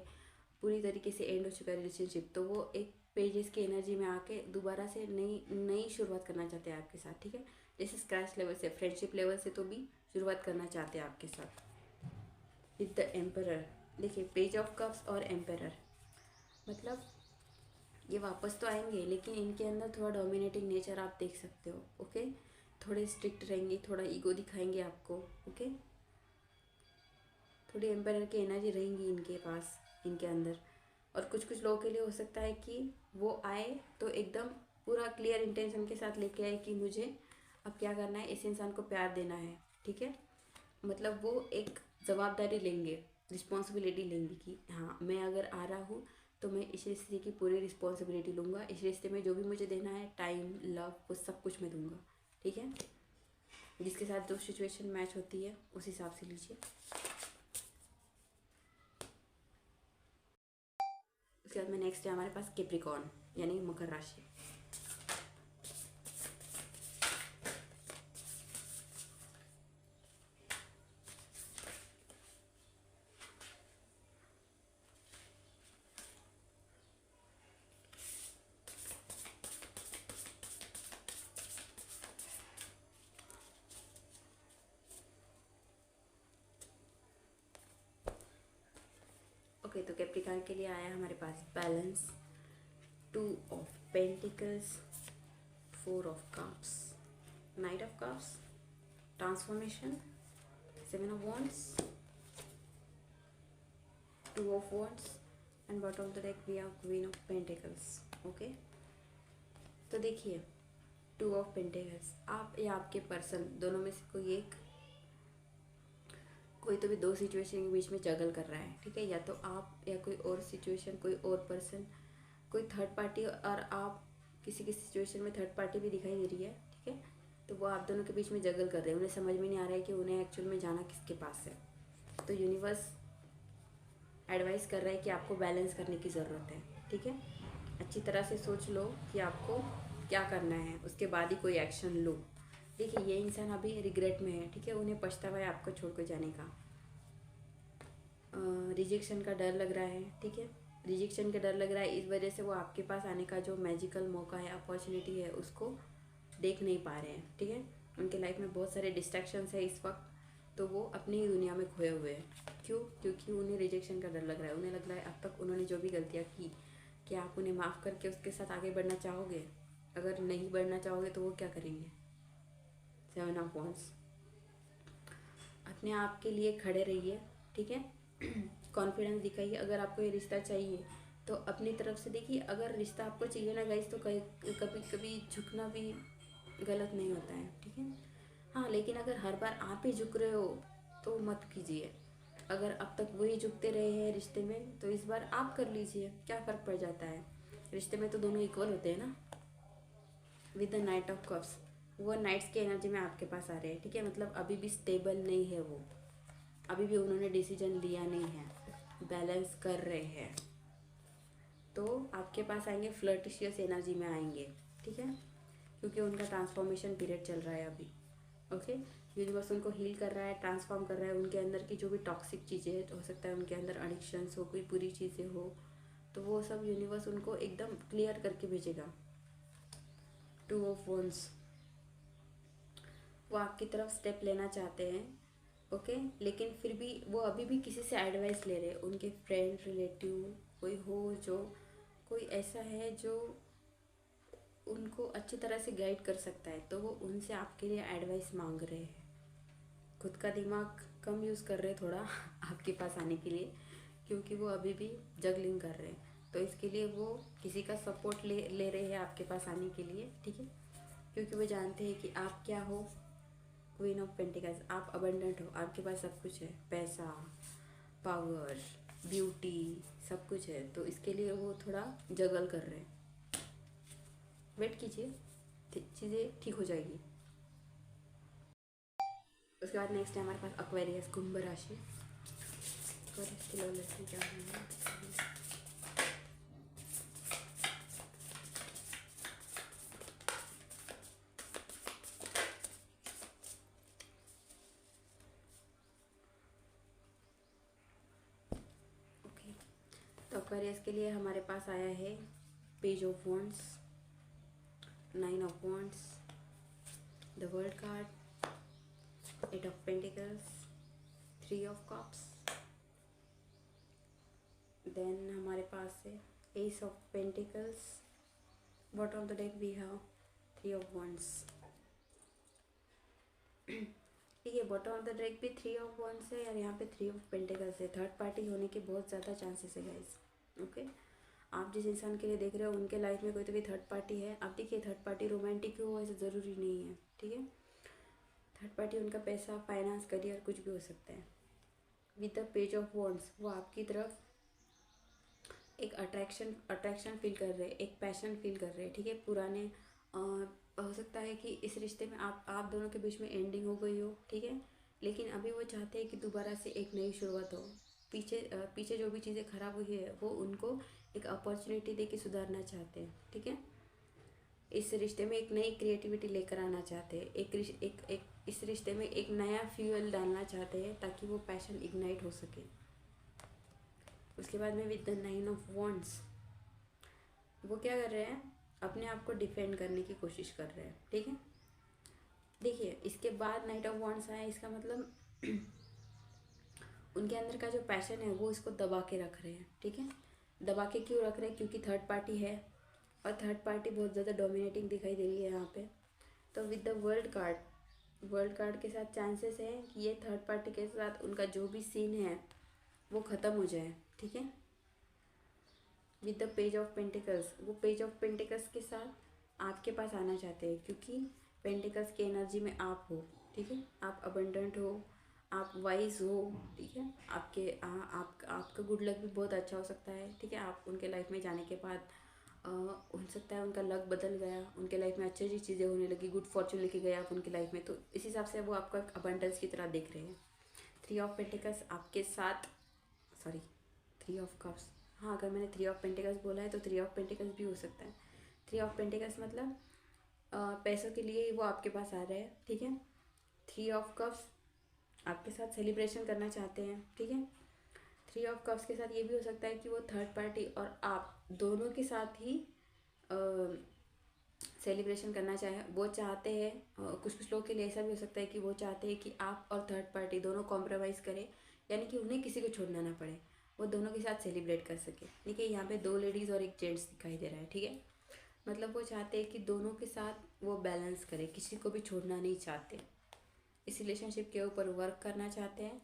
पूरी तरीके से एंड हो चुका है रिलेशनशिप, तो वो एक पेजेस की एनर्जी में आके दोबारा से नई नई शुरुआत करना चाहते हैं आपके साथ, ठीक है। जैसे स्क्रैच लेवल से, फ्रेंडशिप लेवल से तो भी शुरुआत करना चाहते हैं आपके साथ। विद द एम्परर देखिए, पेज ऑफ कप्स और एम्परर, मतलब ये वापस तो आएंगे, लेकिन इनके अंदर थोड़ा डोमिनेटिंग नेचर आप देख सकते हो। ओके, थोड़े स्ट्रिक्ट रहेंगे, थोड़ा ईगो दिखाएंगे आपको। ओके, थोड़ी एम्पायर की एनर्जी रहेंगी इनके पास, इनके अंदर। और कुछ कुछ लोगों के लिए हो सकता है कि वो आए तो एकदम पूरा क्लियर इंटेंशन के साथ लेके आए कि मुझे अब क्या करना है, इस इंसान को प्यार देना है। ठीक है, मतलब वो एक जवाबदारी लेंगे, रिस्पॉन्सिबिलिटी लेंगे कि हाँ, मैं अगर आ रहा हूँ तो मैं इस रिश्ते की पूरी रिस्पॉन्सिबिलिटी लूँगा। इस रिश्ते में जो भी मुझे देना है, टाइम, लव, वो सब कुछ मैं दूँगा। ठीक है, जिसके साथ जो सिचुएशन मैच होती है उस हिसाब से लीजिए। उसके बाद में नेक्स्ट है हमारे पास कैप्रिकॉर्न, यानी मकर राशि। ओके, तो कैप्रिकॉर्न के लिए आया हमारे पास balance, 2 of Pentacles, 4 of Cups, Knight of Cups, transformation, 7 of Wands, 2 of Wands, and bottom of the deck we have Queen of Pentacles। Okay, तो देखिए 2 of Pentacles, आप या आपके पर्सन दोनों में से कोई एक, कोई तो भी 2 सिचुएशन के बीच में जगल कर रहा है। ठीक है, या तो आप या कोई और सिचुएशन, कोई और पर्सन, कोई थर्ड पार्टी, और आप किसी की सिचुएशन में थर्ड पार्टी भी दिखाई दे रही है। ठीक है, तो वो आप दोनों के बीच में जगल कर रहे हैं। उन्हें समझ में नहीं आ रहा है कि उन्हें एक्चुअल में जाना किसके पास है। तो यूनिवर्स एडवाइस कर रहा है कि आपको बैलेंस करने की ज़रूरत है। ठीक है, अच्छी तरह से सोच लो कि आपको क्या करना है, उसके बाद ही कोई एक्शन लो। देखिए, ये इंसान अभी रिग्रेट में है। ठीक है, उन्हें पछतावा है आपको छोड़ कर जाने का, रिजेक्शन का डर लग रहा है। ठीक है, रिजेक्शन का डर लग रहा है, इस वजह से वो आपके पास आने का जो मैजिकल मौका है, अपॉर्चुनिटी है, उसको देख नहीं पा रहे हैं। ठीक है, उनके लाइफ में बहुत सारे डिस्ट्रैक्शंस है इस वक्त, तो वो अपनी ही दुनिया में खोए हुए हैं। क्यों? क्योंकि उन्हें रिजेक्शन का डर लग रहा है। उन्हें लग रहा है अब तक उन्होंने जो भी गलतियाँ की, क्या आप उन्हें माफ़ करके उसके साथ आगे बढ़ना चाहोगे? अगर नहीं बढ़ना चाहोगे तो वो क्या करेंगे? 7 of Wands, अपने आप के लिए खड़े रहिए। ठीक है, कॉन्फिडेंस दिखाइए। अगर आपको ये रिश्ता चाहिए तो अपनी तरफ से देखिए, अगर रिश्ता आपको चाहिए ना गाइस, तो कभी कभी झुकना भी गलत नहीं होता है। ठीक है, हाँ, लेकिन अगर हर बार आप ही झुक रहे हो तो मत कीजिए। अगर अब तक वही झुकते रहे हैं रिश्ते में, तो इस बार आप कर लीजिए, क्या फ़र्क पड़ जाता है। रिश्ते में तो दोनों इक्वल होते हैं ना। With the night of cups, वो नाइट्स की एनर्जी में आपके पास आ रहे हैं। ठीक है, मतलब अभी भी स्टेबल नहीं है वो, अभी भी उन्होंने डिसीजन लिया नहीं है, बैलेंस कर रहे हैं। तो आपके पास आएंगे, फ्लर्टिशियस एनर्जी में आएंगे। ठीक है, क्योंकि उनका ट्रांसफॉर्मेशन पीरियड चल रहा है अभी। ओके, यूनिवर्स उनको हील कर रहा है, ट्रांसफॉर्म कर रहा है। उनके अंदर की जो भी टॉक्सिक चीज़ें, हो सकता है उनके अंदर एडिक्शंस हो, कोई बुरी चीज़ें हो, तो वो सब यूनिवर्स उनको एकदम क्लियर करके भेजेगा। 2 of Wands, वो आपकी तरफ स्टेप लेना चाहते हैं। ओके, लेकिन फिर भी वो अभी भी किसी से एडवाइस ले रहे हैं। उनके फ्रेंड, रिलेटिव कोई हो, जो कोई ऐसा है जो उनको अच्छी तरह से गाइड कर सकता है, तो वो उनसे आपके लिए एडवाइस मांग रहे हैं। खुद का दिमाग कम यूज़ कर रहे हैं थोड़ा आपके पास आने के लिए, क्योंकि वो अभी भी जगलिंग कर रहे हैं। तो इसके लिए वो किसी का सपोर्ट ले रहे हैं आपके पास आने के लिए। ठीक है, क्योंकि वो जानते हैं कि आप क्या हो, क्वीन ऑफ पेंटिकल्स, आप अबंडेंट हो, आपके पास सब कुछ है, पैसा, पावर, ब्यूटी, सब कुछ है। तो इसके लिए वो थोड़ा जगल कर रहे हैं। वेट कीजिए, चीज़ें ठीक हो जाएगी। उसके बाद नेक्स्ट है हमारे पास एक्वेरियस, कुंभ राशि। एक्वेरियस की लव लेसन क्या है? ओके, तो एक्वेरियस के लिए हमारे पास आया है page of wands, 9 of Wands, the world card, 8 of Pentacles, 3 of Cups, then हमारे पास है Ace of Pentacles. Bottom of the deck we have Three of Wands. ठीक है, बॉटम ऑफ द डेक भी थ्री ऑफ वंस है और यहाँ पे थ्री ऑफ पेंटिकल्स है। थर्ड पार्टी होने के बहुत ज़्यादा चांसेस है गाइस। ओके, आप जिस इंसान के लिए देख रहे हो उनके लाइफ में कोई तो भी थर्ड पार्टी है। अब देखिए, थर्ड पार्टी रोमांटिक हो ऐसा ज़रूरी नहीं है, ठीक है। थर्ड पार्टी उनका पैसा, फाइनेंस, करियर कुछ भी हो सकता है। With the page of wands वो आपकी तरफ एक अट्रैक्शन फील कर रहे हैं, एक पैशन फील कर रहे हैं, ठीक है। पुराने हो सकता है कि इस रिश्ते में आप दोनों के बीच में एंडिंग हो गई हो, ठीक है, लेकिन अभी वो चाहते हैं कि दोबारा से एक नई शुरुआत हो। पीछे जो भी चीज़ें खराब हुई है वो उनको एक अपॉर्चुनिटी दे के सुधारना चाहते हैं, ठीक है। इस रिश्ते में एक नई क्रिएटिविटी लेकर आना चाहते हैं, इस रिश्ते में एक नया फ्यूल डालना चाहते हैं ताकि वो पैशन इग्नाइट हो सके। उसके बाद में विद द 9 ऑफ वॉन्ड्स वो क्या कर रहे हैं, अपने आप को डिफेंड करने की कोशिश कर रहे हैं, ठीक है। देखिए, इसके बाद नाइट ऑफ वॉन्ड्स आया, इसका मतलब उनके अंदर का जो पैशन है वो इसको दबा के रख रहे हैं, ठीक है। दबा के क्यों रख रहे हैं, क्योंकि थर्ड पार्टी है और थर्ड पार्टी बहुत ज़्यादा डोमिनेटिंग दिखाई दे रही है यहाँ पे। तो विद द वर्ल्ड कार्ड के साथ चांसेस है कि ये थर्ड पार्टी के साथ उनका जो भी सीन है वो ख़त्म हो जाए, ठीक है। With the page of pentacles वो पेज ऑफ पेंटिकल्स के साथ आपके पास आना चाहते हैं, क्योंकि पेंटिकल्स की एनर्जी में आप हो, ठीक है। आप अबंडेंट हो, आप वाइज हो, ठीक है। आपका गुड लक भी बहुत अच्छा हो सकता है, ठीक है। आप उनके लाइफ में जाने के बाद हो सकता है उनका लक बदल गया, उनके लाइफ में अच्छी अच्छी चीज़ें होने लगी, गुड फॉर्चून लेके गए आप उनकी लाइफ में, तो इस हिसाब से वो आपको एक अबंडेंस की तरह देख रहे हैं। थ्री ऑफ पेंटिकल्स आपके साथ, सॉरी, थ्री ऑफ कप्स, हाँ, अगर मैंने थ्री ऑफ पेंटिकल्स बोला है तो थ्री ऑफ पेंटिकल्स भी हो सकता है। थ्री ऑफ पेंटिकल्स मतलब पैसों के लिए ही वो आपके पास आ रहे हैं, ठीक है। थ्री ऑफ कप्स आपके साथ सेलिब्रेशन करना चाहते हैं, ठीक है। थ्री ऑफ कप्स के साथ ये भी हो सकता है कि वो थर्ड पार्टी और आप दोनों के साथ ही सेलिब्रेशन करना चाहे, वो चाहते हैं। कुछ लोगों के लिए ऐसा भी हो सकता है कि वो चाहते हैं कि आप और थर्ड पार्टी दोनों कॉम्प्रोमाइज़ करें, यानी कि उन्हें किसी को छोड़ना ना पड़े, वो दोनों के साथ सेलिब्रेट कर सके। देखिए, यहाँ पे दो लेडीज़ और एक जेंट्स दिखाई दे रहा है, ठीक है। मतलब वो चाहते हैं कि दोनों के साथ वो बैलेंस करें, किसी को भी छोड़ना नहीं चाहते, इस रिलेशनशिप के ऊपर वर्क करना चाहते हैं।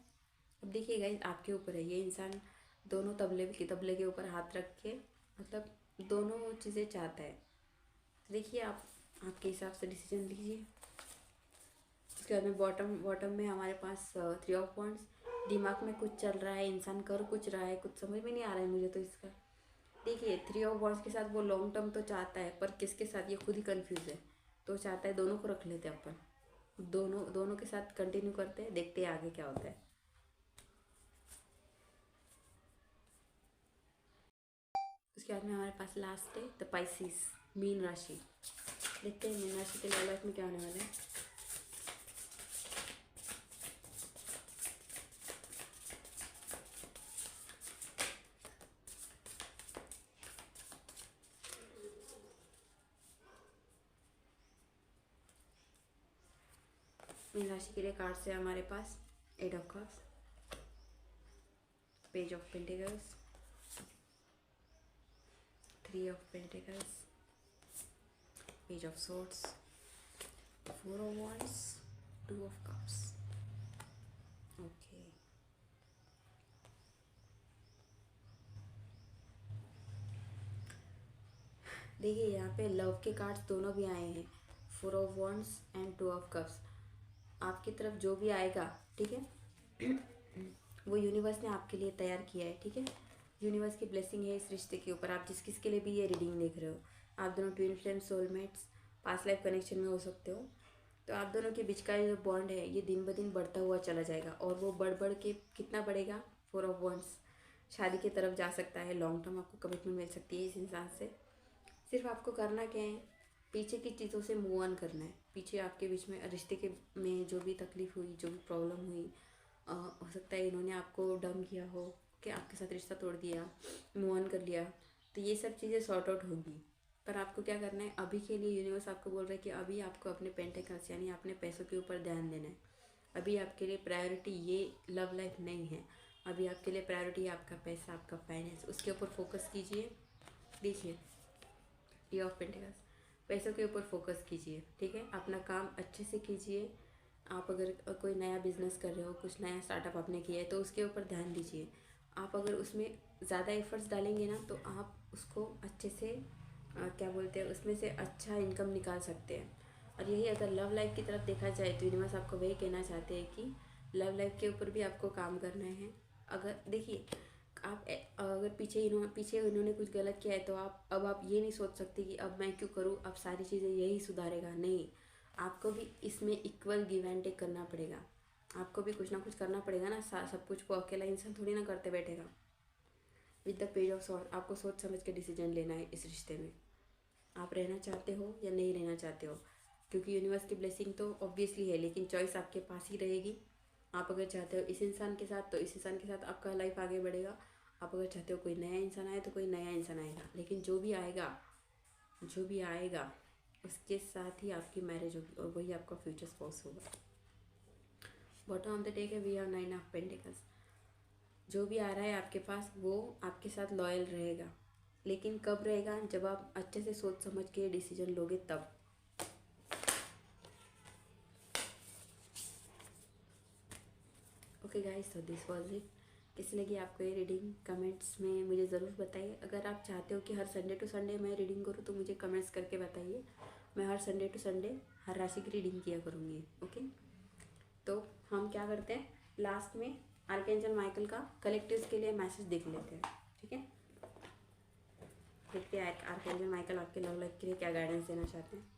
अब देखिए गाइस, आपके ऊपर है, ये इंसान दोनों तबले के ऊपर हाथ रख के मतलब दोनों चीज़ें चाहता है। देखिए, आप आपके हिसाब से डिसीजन लीजिए। उसके बाद में बॉटम में हमारे पास थ्री ऑफ वॉन्ड्स, दिमाग में कुछ चल रहा है, इंसान कर कुछ रहा है, कुछ समझ में नहीं आ रहा है मुझे तो इसका। देखिए, थ्री ऑफ वॉन्ड्स के साथ वो लॉन्ग टर्म तो चाहता है, पर किसके साथ ये खुद ही कंफ्यूज है। तो चाहता है दोनों को रख लेते हैं अपन, दोनों के साथ कंटिन्यू करते हैं, देखते हैं आगे क्या होता है। उसके बाद में हमारे पास लास्ट है द पाइसिस, मीन राशि। देखते हैं मीन राशि के लव लाइफ में क्या होने वाला है। मीन राशि के लिए कार्ड्स है हमारे पास eight of cups, page of pentacles, three of pentacles, page of swords, four of wands, two of cups. Okay, देखिए यहाँ पे लव के कार्ड्स दोनों भी आए हैं, four of wands and to of cups. आपकी तरफ जो भी आएगा, ठीक है, वो यूनिवर्स ने आपके लिए तैयार किया है, ठीक है। यूनिवर्स की ब्लेसिंग है इस रिश्ते के ऊपर। आप किसके लिए भी ये रीडिंग देख रहे हो, आप दोनों twin flame, soulmates, past life connection में हो सकते हो। तो आप दोनों के बीच का जो बॉन्ड है ये दिन ब दिन बढ़ता हुआ चला जाएगा, और वो बढ़ के कितना बढ़ेगा, फोर ऑफ वॉन्ड्स, शादी की तरफ जा सकता है, लॉन्ग टर्म आपको कमिटमेंट मिल सकती है इस इंसान से। सिर्फ आपको करना क्या है, पीछे की चीज़ों से मूव ऑन करना है। पीछे आपके बीच में रिश्ते के में जो भी तकलीफ हुई, जो भी प्रॉब्लम हुई, हो सकता है इन्होंने आपको डम किया हो, कि आपके साथ रिश्ता तोड़ दिया, मूव ऑन कर लिया, तो ये सब चीज़ें सॉर्ट आउट होंगी। पर आपको क्या करना है, अभी के लिए यूनिवर्स आपको बोल रहा है कि अभी आपको अपने पेंटिकल्स यानी अपने पैसों के ऊपर ध्यान देना है। अभी आपके लिए प्रायोरिटी ये लव लाइफ नहीं है, अभी आपके लिए प्रायोरिटी है आपका पैसा, आपका फाइनेंस, उसके ऊपर फोकस कीजिए। देखिए, ये ऑफ पेंटिकल्स, पैसों के ऊपर फोकस कीजिए, ठीक है। अपना काम अच्छे से कीजिए। आप अगर कोई नया बिजनेस कर रहे हो, कुछ नया स्टार्टअप आपने किया है, तो उसके ऊपर ध्यान दीजिए। आप अगर उसमें ज़्यादा एफर्ट्स डालेंगे ना, तो आप उसको अच्छे से क्या बोलते हैं, उसमें से अच्छा इनकम निकाल सकते हैं। और यही अगर लव लाइफ की तरफ देखा जाए तो यूनिवर्स आपको वही कहना चाहते हैं कि लव लाइफ के ऊपर भी आपको काम करना है। अगर देखिए, आप अगर पीछे उन्होंने कुछ गलत किया है, तो आप ये नहीं सोच सकते कि अब मैं क्यों करूँ, अब सारी चीज़ें यही सुधारेगा। नहीं, आपको भी इसमें इक्वल गिव एंड टेक करना पड़ेगा। आपको भी कुछ ना कुछ करना पड़ेगा ना, सब कुछ को अकेला इंसान थोड़ी ना करते बैठेगा। With the page of sort, आपको सोच समझ के डिसीजन लेना है इस रिश्ते में। आप रहना चाहते हो या नहीं रहना चाहते हो, क्योंकि यूनिवर्स की ब्लेसिंग तो ऑब्वियसली है, लेकिन चॉइस आपके पास ही रहेगी। आप अगर चाहते हो इस इंसान के साथ, तो इस इंसान के साथ आपका लाइफ आगे बढ़ेगा। आप अगर चाहते हो कोई नया इंसान आए, तो कोई नया इंसान आएगा। लेकिन जो भी आएगा उसके साथ ही आपकी मैरिज होगी, और वही आपका फ्यूचर स्पाउस होगा। बॉटम ऑफ द डेक है, वी हैव 9 ऑफ पेंटिकल्स। जो भी आ रहा है आपके पास, वो आपके साथ लॉयल रहेगा, लेकिन कब रहेगा, जब आप अच्छे से सोच समझ के डिसीजन लोगे तब। ओके गाइस, तो दिस वाज इट। कैसी लगी आपको ये रीडिंग, कमेंट्स में मुझे ज़रूर बताइए। अगर आप चाहते हो कि हर संडे टू संडे मैं रीडिंग करूँ, तो मुझे कमेंट्स करके बताइए। मैं हर संडे टू संडे हर राशि की रीडिंग किया करूँगी। ओके, तो हम क्या करते हैं, लास्ट में आर्कएंजल माइकल का कलेक्टिव्स के लिए मैसेज देख लेते हैं, ठीक है। देखते हैं आर्कएंजल माइकल आपके लव लाइफ के लिए क्या गाइडेंस देना चाहते हैं।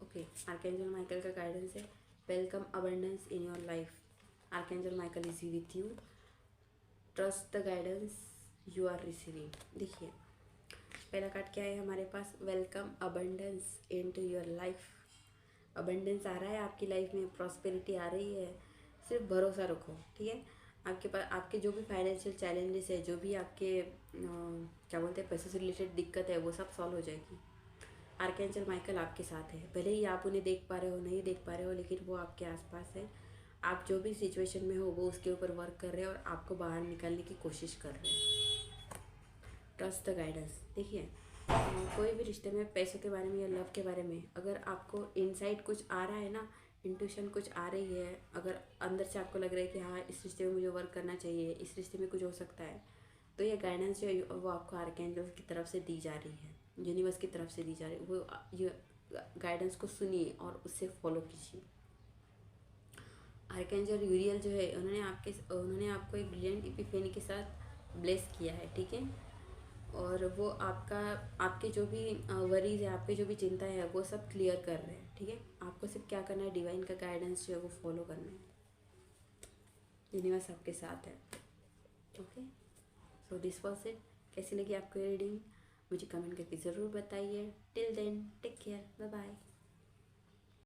ओके, आर्कएंजल माइकल का गाइडेंस है, welcome abundance in your life. Archangel Michael is with you, trust the guidance you are receiving. देखिए, पहला कार्ड क्या है हमारे पास, welcome abundance into your life. Abundance आ रहा है आपकी लाइफ में, प्रॉस्पेरिटी आ रही है, सिर्फ भरोसा रखो, ठीक है। आपके पास आपके जो भी फाइनेंशियल चैलेंजेस है, जो भी आपके क्या बोलते हैं पैसों से रिलेटेड दिक्कत है, वो सब सॉल्व हो जाएगी। आर्कएंजल माइकल आपके साथ है, भले ही आप उन्हें देख पा रहे हो नहीं देख पा रहे हो, लेकिन वो आपके आसपास है। आप जो भी सिचुएशन में हो, वो उसके ऊपर वर्क कर रहे हैं और आपको बाहर निकालने की कोशिश कर रहे हैं। Trust the guidance. देखिए, कोई भी रिश्ते में पैसों के बारे में या लव के बारे में अगर आपको इनसाइट कुछ आ रहा है ना, इंट्यूशन कुछ आ रही है, अगर अंदर से आपको लग रहा है कि हाँ इस रिश्ते में मुझे वर्क करना चाहिए, इस रिश्ते में कुछ हो सकता है, तो ये गाइडेंस जो है वो आपको आर्कएंजल की तरफ से दी जा रही है, यूनिवर्स की तरफ से दी जा रही है। वो ये गाइडेंस को सुनिए और उससे फॉलो कीजिए। आर्कएंजल यूरियल जो है, उन्होंने आपको एक ब्रिलियंट इपिफेनी के साथ ब्लेस किया है, ठीक है। और वो आपके जो भी वरीज है, आपके जो भी चिंता है, वो सब क्लियर कर रहे हैं, ठीक है। आपको सिर्फ क्या करना है, डिवाइन का गाइडेंस जो है वो फॉलो करना है। यूनिवर्स आपके साथ है। Okay, so this was it. कैसी लगी आपको ये रीडिंग, मुझे कमेंट करके ज़रूर बताइए। Till then take care, bye bye.